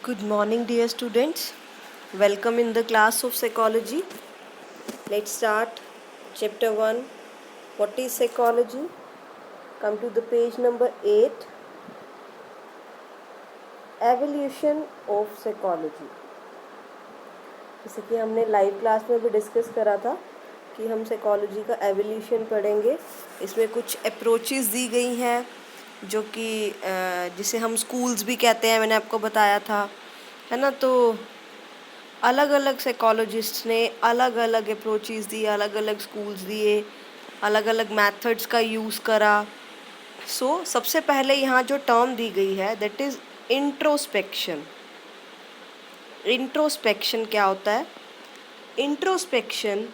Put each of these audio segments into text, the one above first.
Good morning, dear students. Welcome in the class of psychology. Let's start chapter 1. What is psychology? Come to the page number 8. Evolution of psychology. जैसे कि हमने live class में भी discuss करा था कि हम साइकोलॉजी का एवोल्यूशन पढ़ेंगे. इसमें कुछ अप्रोचेस दी गई हैं जो कि जिसे हम स्कूल्स भी कहते हैं, मैंने आपको बताया था, है ना. तो अलग अलग साइकोलॉजिस्ट ने अलग अलग अप्रोचेस दी, अलग अलग स्कूल्स दिए, अलग अलग मेथड्स का यूज़ करा. सबसे पहले यहाँ जो टर्म दी गई है दैट इज़ इंट्रोस्पेक्शन. इंट्रोस्पेक्शन क्या होता है? Introspection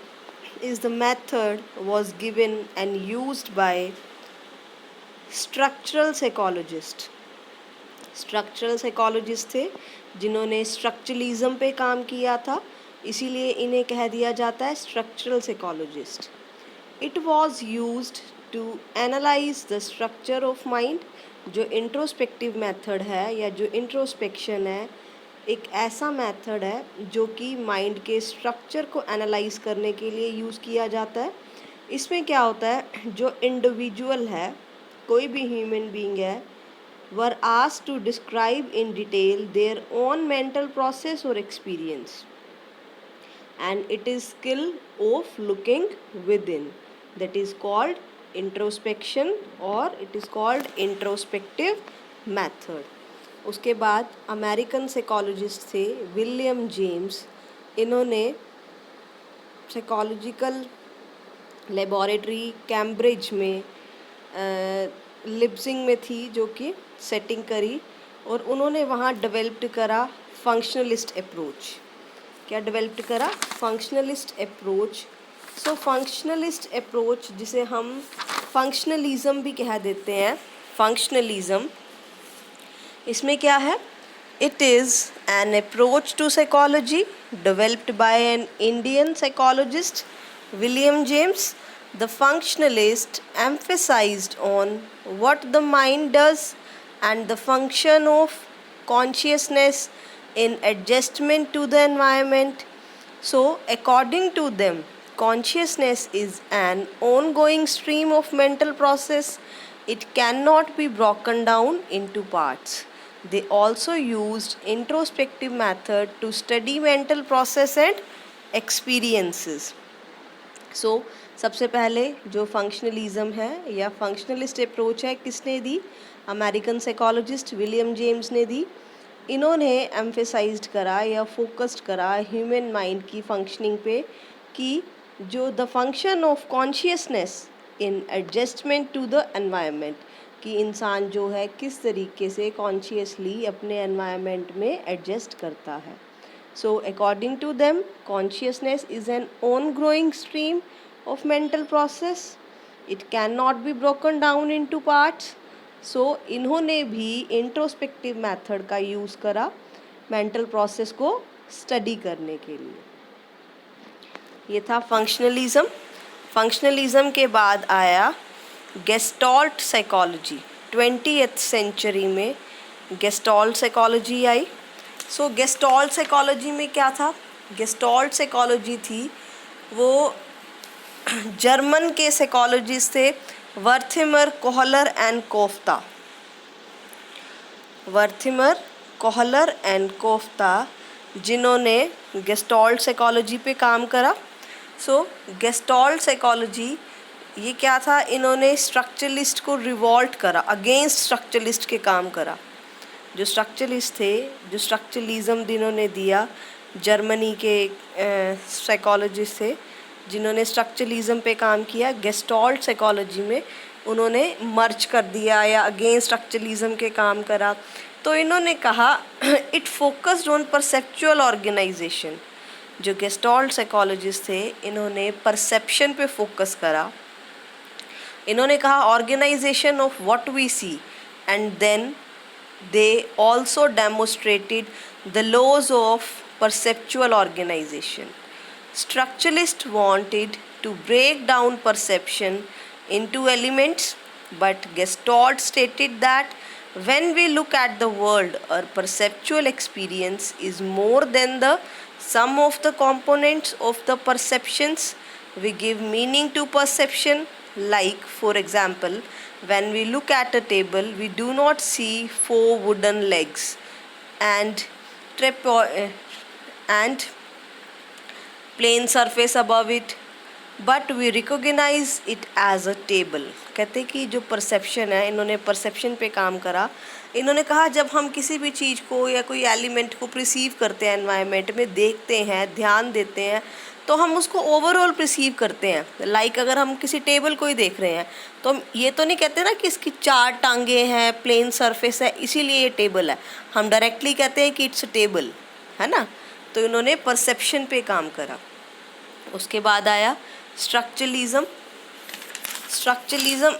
is the method was given and used by structural psychologist. Structural psychologist थे जिन्होंने स्ट्रक्चरलिज्म पे काम किया था, इसीलिए इन्हें कह दिया जाता है structural psychologist. It was used to analyze the structure of mind. जो इंट्रोस्पेक्टिव मेथड है या जो इंट्रोस्पेक्शन है, एक ऐसा मेथड है जो कि माइंड के स्ट्रक्चर को एनालाइज करने के लिए यूज़ किया जाता है. इसमें क्या होता है, जो इंडिविजुअल है, कोई भी ह्यूमन बीइंग है, were asked to describe in detail their own mental process or experience, and it is skill of looking within that is called introspection or it is called introspective method. उसके बाद American psychologist थे William James. इन्होंने psychological laboratory Cambridge में lip sync में थी जो कि setting करी, और उन्होंने वहाँ डेवलप्ड करा फंक्शनलिस्ट अप्रोच. क्या डेवलप्ड करा? Functionalist approach. फंक्शनलिस्ट अप्रोच जिसे हम फंक्शनलिज्म भी कह देते हैं, फंक्शनलिज्म, इसमें क्या है? It is an approach to psychology developed by an Indian psychologist William James. The functionalist emphasized on what the mind does and the function of consciousness in adjustment to the environment. So, according to them, consciousness is an ongoing stream of mental process. It cannot be broken down into parts. They also used introspective method to study mental process and experiences. सबसे पहले जो functionalism है या functionalist approach है, किसने दी? American psychologist William James ने दी. इन्होंने emphasised करा या फोकस्ड करा ह्यूमन माइंड की फंक्शनिंग पे कि जो the function of consciousness in adjustment to the environment, कि इंसान जो है किस तरीके से कॉन्शियसली अपने एनवायरनमेंट में एडजस्ट करता है. According to them, consciousness is an ongoing stream of mental process. It cannot be broken down into parts. इन्होंने भी इंट्रोस्पेक्टिव मेथड का यूज़ करा मेंटल प्रोसेस को स्टडी करने के लिए. ये था फंक्शनलिज्म. फंक्शनलिज्म के बाद आया गेस्टॉल्ट साइकोलॉजी. 20th सेंचुरी में gestalt psychology I. Gestalt psychology में क्या था? गेस्टॉल्ट साइकोलॉजी थी वो जर्मन के साइकोलॉजिस्ट थे Wertheimer, Kohler and Koffka. Wertheimer, Kohler and Koffka जिन्होंने गेस्टॉल्ट साइकोलॉजी पे काम करा. गेस्टॉल्ट साइकोलॉजी ये क्या था? इन्होंने स्ट्रक्चरलिस्ट को रिवॉल्ट करा, अगेंस्ट स्ट्रक्चरलिस्ट के काम करा. जो स्ट्रक्चरलिस्ट थे, जो स्ट्रक्चरलिज्म जिन्होंने दिया, जर्मनी के साइकोलॉजिस्ट थे जिन्होंने स्ट्रक्चरलिज्म पे काम किया. गेस्टॉल्ट साइकोलॉजी में उन्होंने मर्ज कर दिया या अगेंस्ट स्ट्रक्चरलिज्म के काम करा. तो इन्होंने कहा it focused on perceptual organization. जो गेस्टॉल्ट साइकोलॉजिस्ट थे इन्होंने परसेप्शन पे फोकस करा. इन्होंने कहा organization of what we see, and then they also demonstrated the laws of perceptual organization. Structuralists wanted to break down perception into elements, but Gestalt stated that When we look at the world, our perceptual experience is more than the sum of the components of the perceptions. We give meaning to perception, like, for example, when we look at a table, we do not see four wooden legs and and plain surface above it, but we recognize it as a table. कहते हैं कि जो perception है, इन्होंने perception पे काम करा। इन्होंने कहा जब हम किसी भी चीज़ को या कोई एलिमेंट को प्रिसीव करते हैं, एनवायरनमेंट में देखते हैं, ध्यान देते हैं, तो हम उसको ओवरऑल प्रिसीव करते हैं। लाइक अगर हम किसी टेबल को ही देख रहे हैं तो हम ये तो नहीं कहते ना कि इसकी चार टांगे हैं, प्लेन सरफेस है, इसीलिए ये टेबल है। हम डायरेक्टली कहते हैं कि इट्स अ टेबल, है ना। तो इन्होंने परसेप्शन पे काम करा। उसके बाद आया स्ट्रक्चरलिज्म। स्ट्रक्चरलिज्म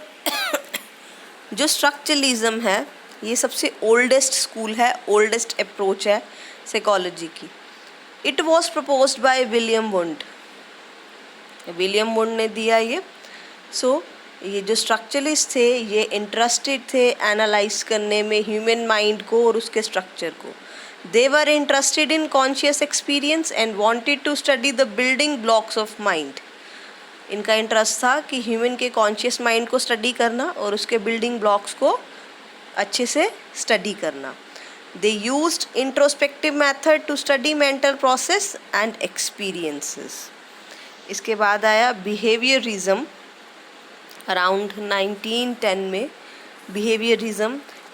जो स्ट्रक्चरलिज्म है, ये सबसे ओल्डेस्ट स्कूल है, ओल्डेस्ट अप्रोच है साइकोलॉजी की। It was proposed by William wound. William wound ने दिया ये। ये जो स्ट्रक्चरलिस्ट थे, ये इंटरेस्टेड थे एनालाइज करने में ह्यूमन माइंड को और उसके स्ट्रक्चर को। They were interested in conscious experience and wanted to study the building blocks of mind. इनका इंटरेस्ट था कि ह्यूमन के कॉन्शियस माइंड को स्टडी करना और उसके बिल्डिंग ब्लॉक्स को अच्छे से स्टडी करना। They used introspective method to study mental process and experiences. इसके बाद आया बिहेवियरिज्म अराउंड 1910 में।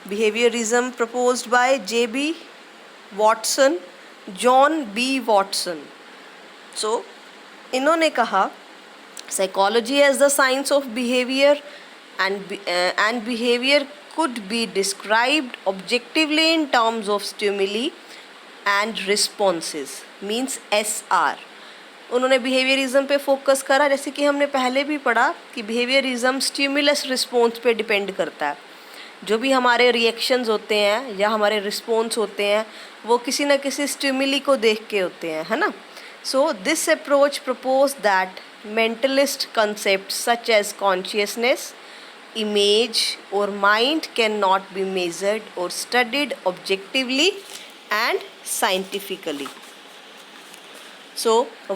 Behaviourism proposed by J.B. Watson, John B Watson. इन्होंने कहा psychology as the science of behaviour and behaviour could be described objectively in terms of stimuli and responses, means SR। उन्होंने behaviourism पे focus करा। जैसे कि हमने पहले भी पढ़ा कि बिहेवियरिज्म स्टिमुलस रिस्पॉन्स पे डिपेंड करता है। जो भी हमारे रिएक्शंस होते हैं या हमारे रिस्पॉन्स होते हैं, वो किसी न किसी स्टिमुली को देख के होते हैं, है ना। This approach propose that mentalist concept such as consciousness, image और mind can not be measured और studied objectively and scientifically.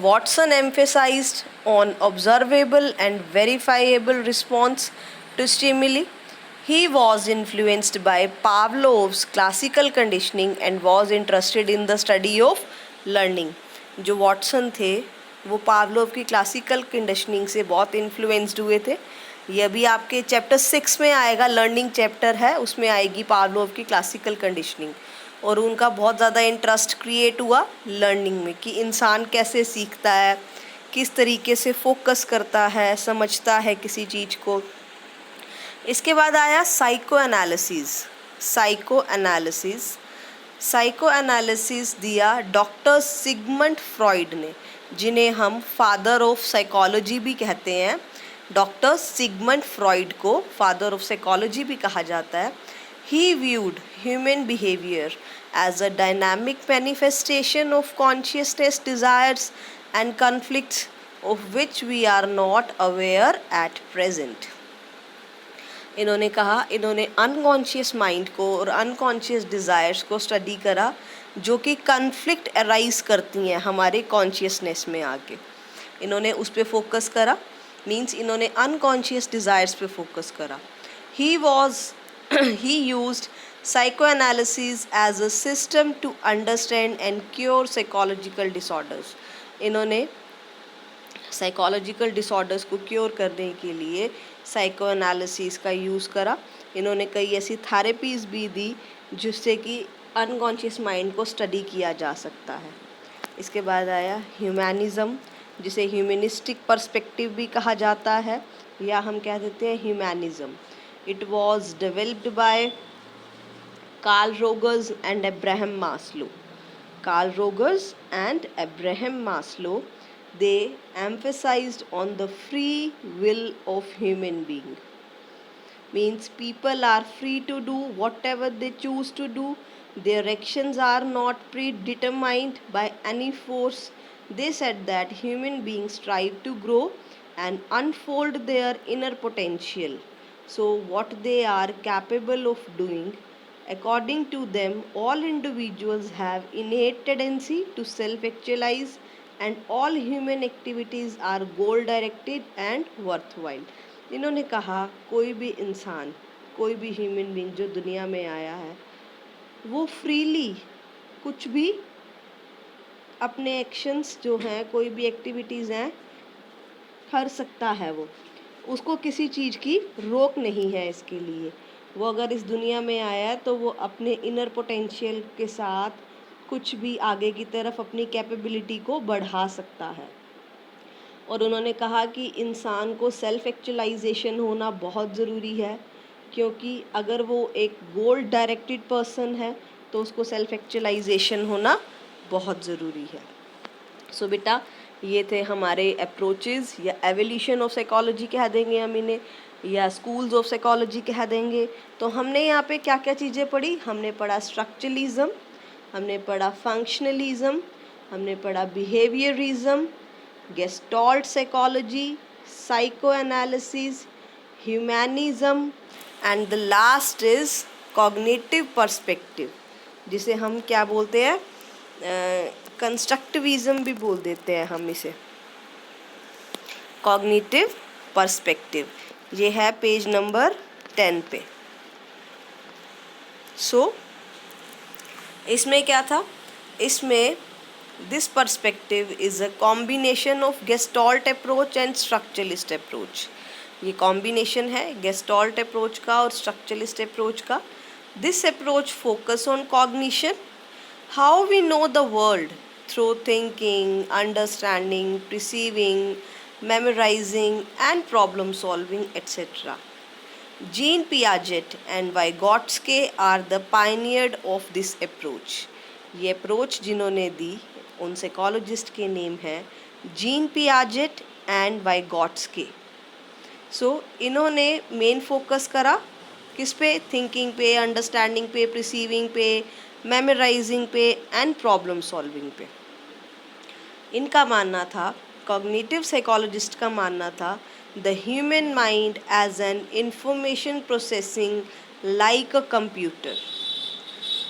Watson emphasized on observable and verifiable response to stimuli. He was influenced by Pavlov's classical conditioning and was interested in the study of learning. जो Watson थे वो Pavlov की classical conditioning से बहुत influenced हुए थे। ये अभी आपके चैप्टर 6 में आएगा, लर्निंग चैप्टर है, उसमें आएगी पावलोव की क्लासिकल कंडीशनिंग। और उनका बहुत ज़्यादा इंटरेस्ट क्रिएट हुआ लर्निंग में कि इंसान कैसे सीखता है, किस तरीके से फोकस करता है, समझता है किसी चीज़ को। इसके बाद आया साइको एनालिसिस दिया डॉक्टर सिगमंड फ्रॉइड ने, जिन्हें हम फादर ऑफ साइकोलॉजी भी कहते हैं। डॉक्टर सिगमंड फ्रॉइड को फादर ऑफ साइकोलॉजी भी कहा जाता है। He viewed human behaviour as a dynamic manifestation of consciousness, desires and conflicts of which we are not aware at present. इन्होंने कहा, इन्होंने अनकॉन्शियस माइंड को और अनकॉन्शियस डिज़ायर्स को स्टडी करा जो कि कन्फ्लिक्ट अराइज करती हैं हमारे कॉन्शियसनेस में आके। इन्होंने उस पर फोकस करा, मीन्स इन्होंने अनकॉन्शियस डिज़ायर्स पे फोकस करा। he used psychoanalysis as a system to understand and cure psychological disorders. इन्होंने साइकोलॉजिकल डिसऑर्डर्स को क्योर करने के लिए साइको एनालिसिस का यूज़ करा। इन्होंने कई ऐसी थेरेपीज़ भी दी जिससे कि अनकॉन्शियस माइंड को स्टडी किया जा सकता है। इसके बाद आया ह्यूमैनिज़्म, जिसे ह्यूमनिस्टिक पर्सपेक्टिव भी कहा जाता है या हम कह देते हैं humanism. It was developed by Carl Rogers and Abraham Maslow. They emphasized on the free will of human being. Means people are free to do whatever they choose to do. Their actions are not predetermined by any force. They said that human beings strive to grow and unfold their inner potential. So what they are capable of doing, According to them, all individuals have innate tendency to self-actualize, and all human activities are goal directed and worthwhile. इन्होंने कहा कोई भी इंसान, कोई भी human being जो दुनिया में आया है, वो फ्रीली कुछ भी अपने एक्शंस जो हैं, कोई भी एक्टिविटीज़ हैं, कर सकता है। वो उसको किसी चीज़ की रोक नहीं है इसके लिए। वो अगर इस दुनिया में आया है तो वो अपने इनर पोटेंशियल के साथ कुछ भी आगे की तरफ अपनी कैपेबिलिटी को बढ़ा सकता है। और उन्होंने कहा कि इंसान को सेल्फ एक्चुअलाइजेशन होना बहुत ज़रूरी है, क्योंकि अगर वो एक गोल डायरेक्टेड पर्सन है तो उसको सेल्फ एक्चुअलाइजेशन होना बहुत ज़रूरी है। सो बेटा, ये थे हमारे अप्रोचेस या एवोल्यूशन ऑफ साइकोलॉजी कह देंगे हम इन्हें, या स्कूल्स ऑफ साइकोलॉजी कह देंगे। तो हमने यहाँ पे क्या क्या चीज़ें पढ़ी? हमने पढ़ा स्ट्रक्चरलिज्म, हमने पढ़ा फंक्शनलिज्म, हमने पढ़ा behaviourism, gestalt psychology, psycho analysis, humanism, and the last is cognitive perspective, जिसे हम क्या बोलते हैं, कंस्ट्रक्टिविज्म भी बोल देते हैं हम इसे, कॉग्निटिव पर्सपेक्टिव। ये है पेज नंबर 10 पे। सो इसमें क्या था? इसमें this perspective is a combination of gestalt approach and structuralist approach. ये कॉम्बिनेशन है गेस्टॉल्ट अप्रोच का और स्ट्रक्चरलिस्ट अप्रोच का। This approach focus on cognition, how we know the world through thinking, understanding, perceiving, memorizing, and problem solving, etc. Jean Piaget and Vygotsky are the pioneers of this approach. ये approach जिन्होंने दी उन psychologist के name हैं gene Piaget and वाइगॉट्स्की। सो इन्होंने main focus करा किस पे? Thinking पे, अंडरस्टैंडिंग पे, प्रिसीविंग पे, मेमोराइजिंग पे एंड प्रॉब्लम सॉल्विंग पे। इनका मानना था, कॉग्निटिव साइकोलॉजिस्ट का मानना था, the human mind as an information processing like a computer.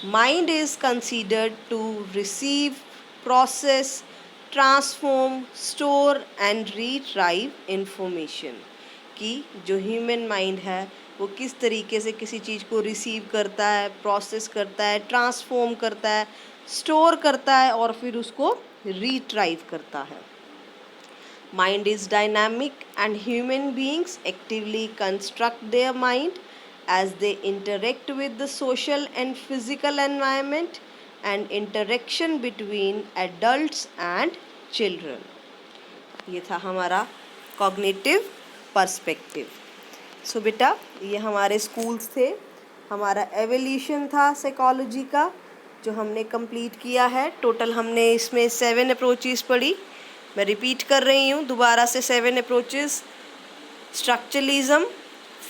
Mind is considered to receive, process, transform, store and retrieve information. कि जो ह्यूमन माइंड है वो किस तरीके से किसी चीज़ को रिसीव करता है, प्रोसेस करता है, ट्रांसफॉर्म करता है, स्टोर करता है और फिर उसको रिट्राइव करता है। Mind is dynamic and human beings actively construct their mind as they interact with the social and physical environment and interaction between adults and children. ये था हमारा कॉग्निटिव पर्सपेक्टिव। सो बेटा, ये हमारे स्कूल्स थे, हमारा एवोल्यूशन था साइकोलॉजी का जो हमने कंप्लीट किया है। टोटल हमने इसमें 7 अप्रोचेस पढ़ी। मैं रिपीट कर रही हूँ दोबारा से 7 approaches: structuralism,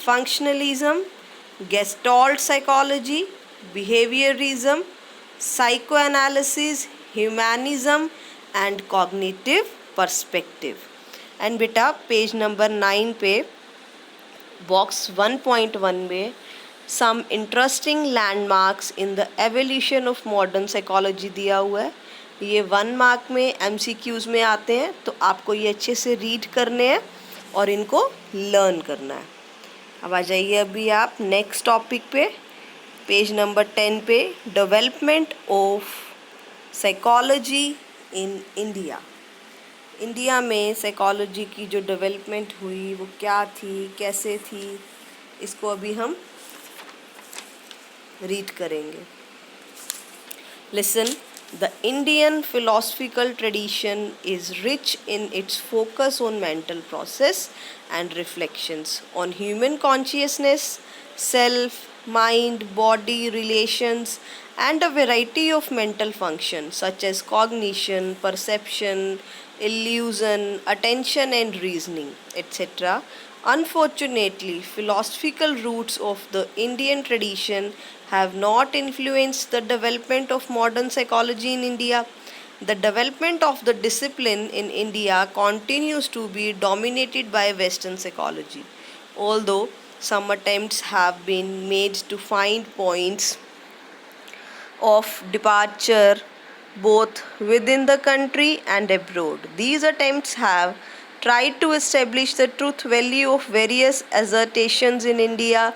functionalism, gestalt psychology, behaviourism, psychoanalysis, humanism and cognitive perspective. And बेटा पेज नंबर 9 पे बॉक्स 1.1 में some interesting landmarks in the evolution of modern psychology दिया हुआ है। ये 1 मार्क में MCQs में आते हैं, तो आपको ये अच्छे से रीड करने हैं और इनको लर्न करना है। अब आ जाइए अभी आप नेक्स्ट टॉपिक पे, पेज नंबर 10 पे, development of psychology in India. India में साइकोलॉजी की जो डेवलपमेंट हुई वो क्या थी, कैसे थी, इसको अभी हम रीड करेंगे। Listen, the Indian philosophical tradition is rich in its focus on mental process and reflections on human consciousness, self, mind, body, relations, and a variety of mental functions such as cognition, perception, illusion, attention and reasoning, etc. Unfortunately, philosophical roots of the Indian tradition have not influenced the development of modern psychology in India. The development of the discipline in India continues to be dominated by Western psychology, although some attempts have been made to find points of departure both within the country and abroad. These attempts have tried to establish the truth value of various assertions in India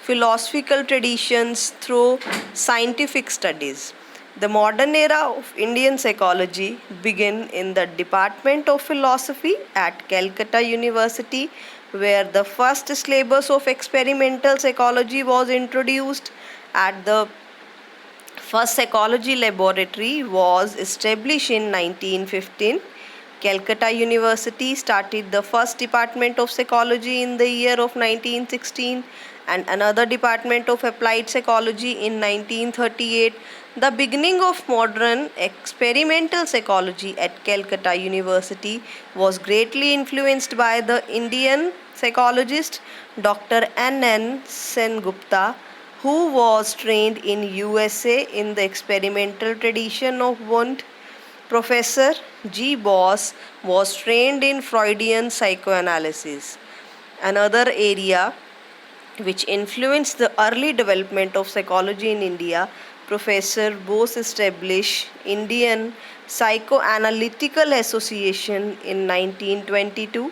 philosophical traditions through scientific studies. The modern era of Indian psychology began in the Department of Philosophy at Calcutta University, where the first syllabus of experimental psychology was introduced. At the first psychology laboratory was established in 1915. Calcutta University started the first department of psychology in the year of 1916 and another department of applied psychology in 1938. The beginning of modern experimental psychology at Calcutta University was greatly influenced by the Indian psychologist Dr. N. Sengupta, who was trained in USA in the experimental tradition of Wundt. Professor G. Boss was trained in Freudian psychoanalysis. Another area which influenced the early development of psychology in India, Professor Bose established Indian Psychoanalytical Association in 1922,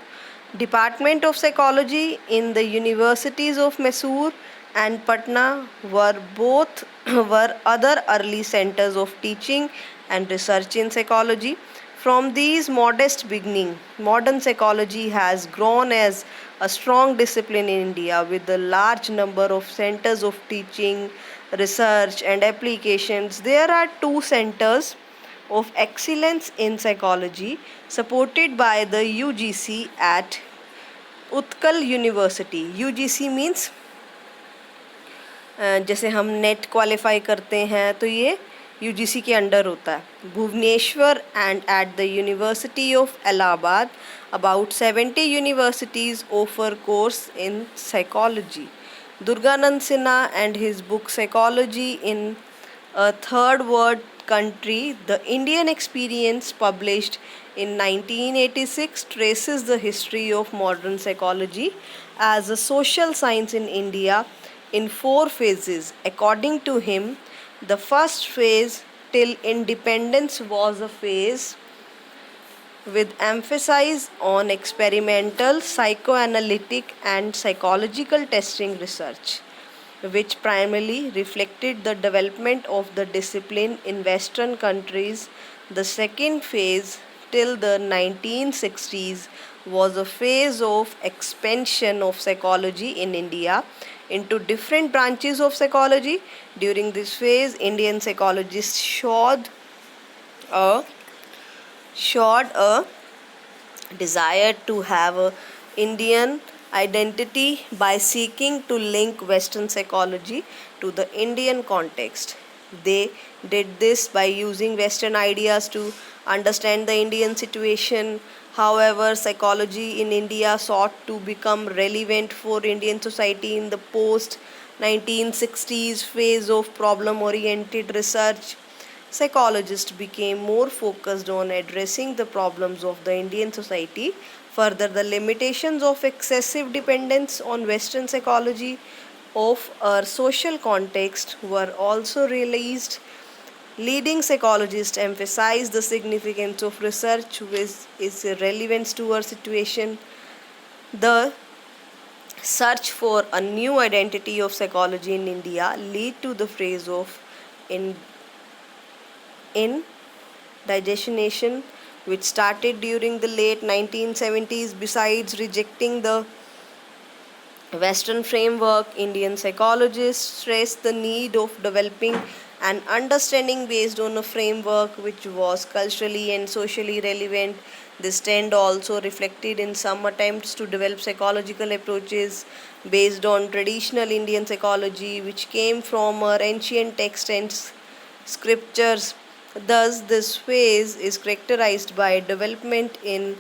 Department of Psychology in the universities of Mysore and Patna were other early centers of teaching and research in psychology. From these modest beginnings, modern psychology has grown as a strong discipline in India with a large number of centers of teaching, research, and applications. There are two centers of excellence in psychology supported by the UGC at Utkal University. UGC means जैसे हम net qualify करते हैं तो ये UGC के under होता है. Bhubaneswar and at the university of Allahabad about 70 universities offer course in psychology. Durganand Sinha and his book Psychology in a Third World Country, The Indian Experience, published in 1986, traces the history of modern psychology as a social science in India in 4 phases. According to him, the first phase till independence was a phase with emphasis on experimental, psychoanalytic, and psychological testing research, which primarily reflected the development of the discipline in Western countries. The second phase, till the 1960s, was a phase of expansion of psychology in India into different branches of psychology. During this phase, Indian psychologists showed a desire to have a Indian identity by seeking to link Western psychology to the Indian context. They did this by using Western ideas to understand the Indian situation. However, psychology in India sought to become relevant for Indian society in the post 1960s phase of problem oriented research. Psychologists became more focused on addressing the problems of the Indian society. Further, the limitations of excessive dependence on Western psychology of our social context were also realized. Leading psychologists emphasize the significance of research which is relevant to our situation. The search for a new identity of psychology in India lead to the phrase of indigenization, which started during the late 1970s. Besides rejecting the Western framework, Indian psychologists stress the need of developing an understanding based on a framework which was culturally and socially relevant. This trend also reflected in some attempts to develop psychological approaches based on traditional Indian psychology, which came from our ancient texts and scriptures. Thus, this phase is characterized by development in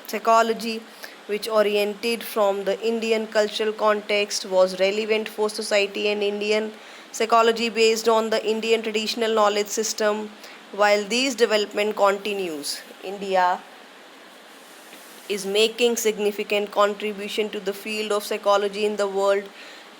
psychology which oriented from the Indian cultural context, was relevant for society, and Indian psychology based on the Indian traditional knowledge system. While this development continues, India is making significant contribution to the field of psychology in the world.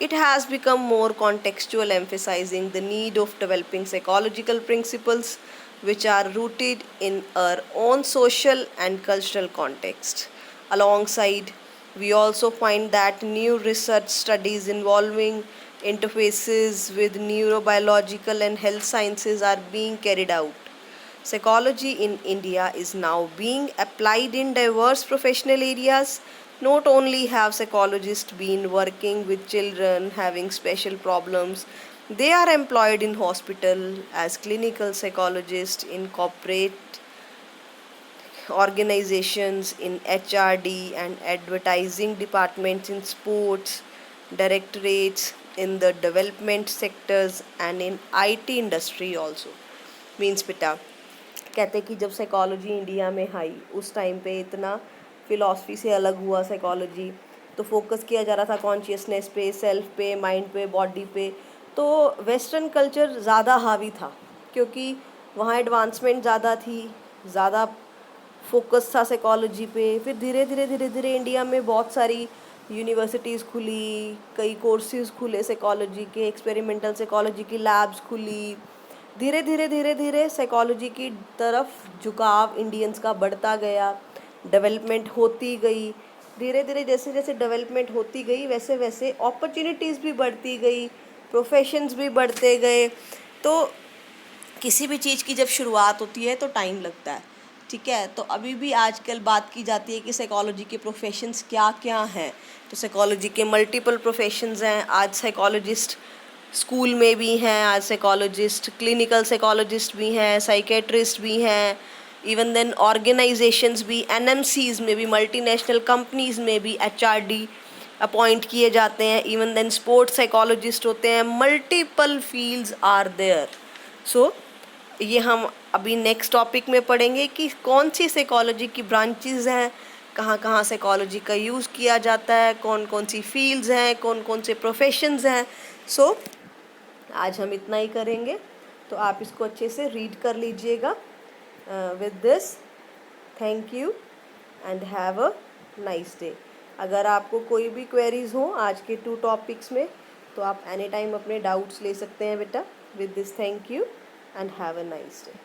It has become more contextual, emphasizing the need of developing psychological principles which are rooted in our own social and cultural context. Alongside, we also find that new research studies involving interfaces with neurobiological and health sciences are being carried out. Psychology in India is now being applied in diverse professional areas. Not only have psychologists been working with children having special problems, they are employed in hospital as clinical psychologists in corporate organizations, in HRD and advertising departments, in sports directorates, in the development sectors and in IT industry also. Means बेटा कहते हैं कि जब psychology India में आई उस time पे इतना philosophy से अलग हुआ साइकोलॉजी, तो फोकस किया जा रहा था कॉन्शियसनेस पे, सेल्फ पे, माइंड पे, बॉडी पे। तो वेस्टर्न कल्चर ज़्यादा हावी था क्योंकि वहाँ एडवांसमेंट ज़्यादा थी, ज़्यादा फोकस था साइकोलॉजी पे। फिर धीरे धीरे इंडिया में बहुत सारी यूनिवर्सिटीज़ खुली, कई कोर्सेज खुले साइकोलॉजी के, एक्सपेरिमेंटल साइकोलॉजी की लैब्स खुली। धीरे धीरे साइकोलॉजी की तरफ झुकाव इंडियंस का बढ़ता गया, डेवलपमेंट होती गई। धीरे धीरे जैसे जैसे डेवलपमेंट होती गई वैसे वैसे अपॉर्चुनिटीज़ भी बढ़ती गई, प्रोफेशंस भी बढ़ते गए। तो किसी भी चीज़ की जब शुरुआत होती है तो टाइम लगता है, ठीक है। तो अभी भी आजकल बात की जाती है कि साइकोलॉजी के प्रोफेशंस क्या क्या हैं। तो साइकोलॉजी के मल्टीपल प्रोफेशंस हैं। आज साइकोलॉजिस्ट स्कूल में भी हैं, आज साइकोलॉजिस्ट क्लिनिकल साइकोलॉजिस्ट भी हैं, साइकेट्रिस्ट भी हैं, इवन देन ऑर्गेनाइजेशंस भी, एनएमसीज में भी, मल्टीनेशनल कंपनीज में भी एचआरडी अपॉइंट किए जाते हैं। इवन देन स्पोर्ट्स साइकोलॉजिस्ट होते हैं। Multiple fields are there. So ये हम अभी नेक्स्ट टॉपिक में पढ़ेंगे कि कौन सी साइकोलॉजी की ब्रांचेस हैं, कहाँ कहाँ साइकोलॉजी का यूज़ किया जाता है, कौन कौन सी फील्ड्स हैं, कौन कौन से प्रोफेशंस हैं। सो आज हम इतना ही करेंगे, तो आप इसको अच्छे से रीड कर लीजिएगा। With this thank you and have a nice day. अगर आपको कोई भी क्वेरीज हो आज के 2 टॉपिक्स में तो आप एनी टाइम अपने डाउट्स ले सकते हैं बेटा। With this thank you and have a nice day.